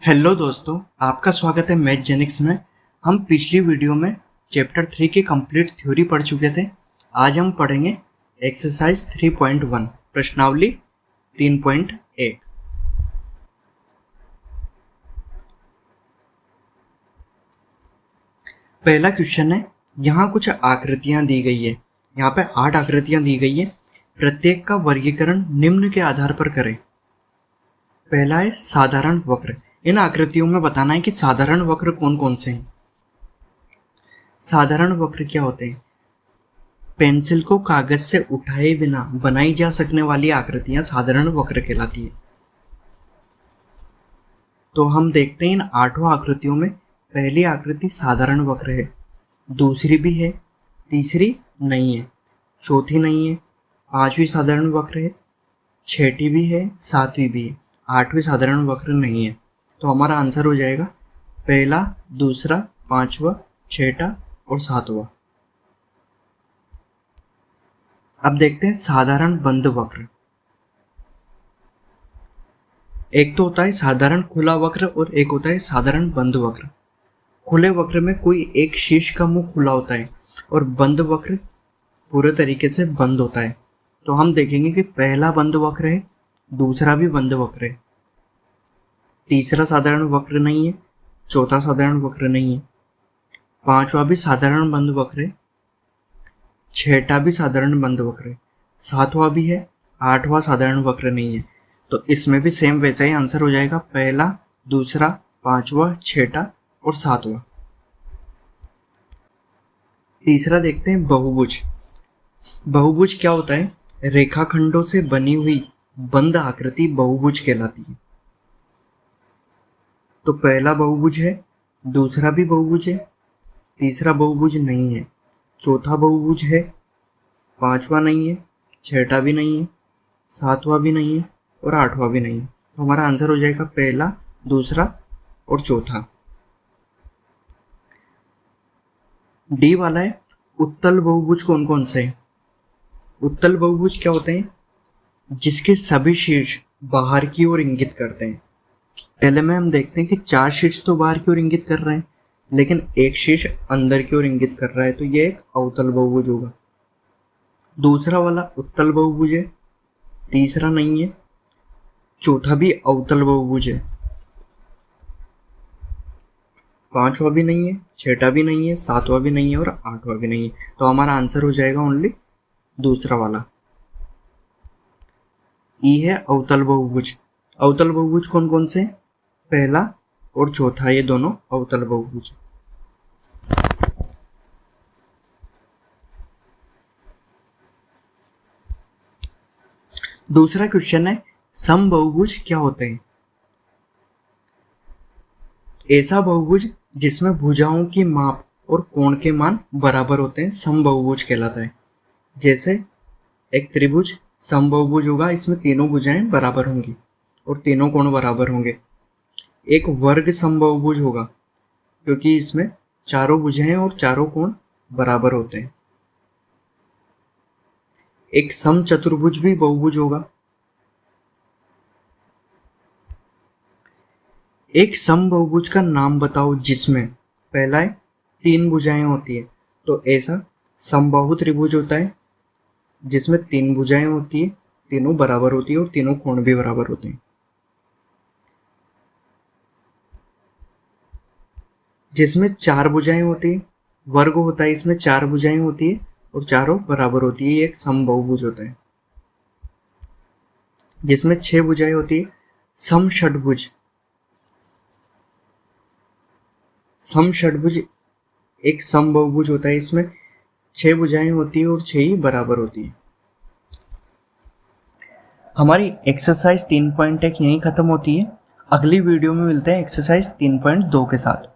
Hello दोस्तों, आपका स्वागत है मैथजेनिक्स में। हम पिछली वीडियो में चैप्टर 3 की कंप्लीट थ्योरी पढ़ चुके थे। आज हम पढ़ेंगे एक्सरसाइज 3.1 प्रश्नावली 3.1। पहला क्वेश्चन है, यहाँ कुछ आकृतियाँ दी गई है। यहाँ पे 8 आकृतियाँ दी गई है। प्रत्येक का वर्गीकरण निम्न के आधार पर करें। पहला है साधारण वक्र। इन आकृतियों में बताना है कि साधारण वक्र कौन कौन से हैं। साधारण वक्र क्या होते हैं? पेंसिल को कागज से उठाए बिना बनाई जा सकने वाली आकृतियां साधारण वक्र कहलाती है। तो हम देखते हैं इन 8 आकृतियों में पहली आकृति साधारण वक्र है, दूसरी भी है, तीसरी नहीं है, चौथी नहीं है, पांचवी साधारण वक्र है, छठी भी है, सातवीं भी है, आठवीं साधारण वक्र नहीं है। तो हमारा आंसर हो जाएगा पहला, दूसरा, पांचवा, छठा और सातवां। अब देखते हैं साधारण बंद वक्र। एक तो होता है साधारण खुला वक्र और एक होता है साधारण बंद वक्र। खुले वक्र में कोई एक शीर्ष का मुंह खुला होता है और बंद वक्र पूरे तरीके से बंद होता है। तो हम देखेंगे कि पहला बंद वक्र है, दूसरा भी बंद वक्र है, तीसरा साधारण वक्र नहीं है, चौथा साधारण वक्र नहीं है, पांचवा भी साधारण बंद वक्र है, छठा भी साधारण बंद वक्र है, सातवां भी है, आठवां साधारण वक्र नहीं है। तो इसमें भी सेम वैसा ही आंसर हो जाएगा पहला, दूसरा, पांचवा, छठा और सातवां। तीसरा देखते हैं बहुभुज। बहुभुज क्या होता है? रेखाखंडों से बनी हुई बंद आकृति बहुभुज कहलाती है। तो पहला बहुभुज है, दूसरा भी बहुभुज है, तीसरा बहुभुज नहीं है, चौथा बहुभुज है, पांचवा नहीं है, छठा भी नहीं है, सातवां भी नहीं है और आठवां भी नहीं है। तो हमारा आंसर हो जाएगा पहला, दूसरा और चौथा। डी वाला है उत्तल बहुभुज कौन कौन से हैं? उत्तल बहुभुज क्या होते हैं? जिसके सभी शीर्ष बाहर की ओर इंगित करते हैं। पहले में हम देखते हैं कि 4 शीर्ष तो बाहर की ओर इंगित कर रहे हैं, लेकिन एक शीर्ष अंदर की ओर इंगित कर रहा है, तो ये एक अवतल बहुभुज होगा। दूसरा वाला उत्तल बहुभुज है, तीसरा नहीं है, चौथा भी अवतल बहुभुज है, पांचवा भी नहीं है, छठा भी नहीं है, सातवां भी नहीं है और आठवां भी नहीं है। तो हमारा आंसर हो जाएगा ओनली दूसरा वाला। ई है अवतल बहुभुज। अवतल बहुभुज कौन कौन से? पहला और चौथा, ये दोनों अवतल बहुभुज। दूसरा क्वेश्चन है समबहुभुज क्या होते हैं? ऐसा बहुभुज जिसमें भुजाओं की माप और कोण के मान बराबर होते हैं समबहुभुज कहलाता है। जैसे एक त्रिभुज समबहुभुज होगा, इसमें तीनों भुजाएं बराबर होंगी और तीनों कोण बराबर होंगे। एक वर्ग समबहुभुज होगा क्योंकि इसमें चारों भुजाएं और चारों कोण बराबर होते हैं। एक समचतुर्भुज भी बहुभुज होगा। एक समबहुभुज का नाम बताओ जिसमें पहला है 3 भुजाएं होती है। तो ऐसा समबाहु त्रिभुज होता है जिसमें 3 भुजाएं होती है, तीनों बराबर होती है और तीनों कोण भी बराबर होते हैं। जिसमें 4 भुजाएं होती है, वर्ग होता है, इसमें 4 भुजाएं होती है और चारों बराबर होती है, ये एक समबहुभुज होता है। जिसमें 6 भुजाएं होती है, समषट्भुज। समषट्भुज एक समबहुभुज होता है, इसमें 6 भुजाएं होती है और 6 ही बराबर होती है। हमारी एक्सरसाइज 3.1 यहीं खत्म होती है। अगली वीडियो में मिलते हैं एक्सरसाइज 3.2 के साथ।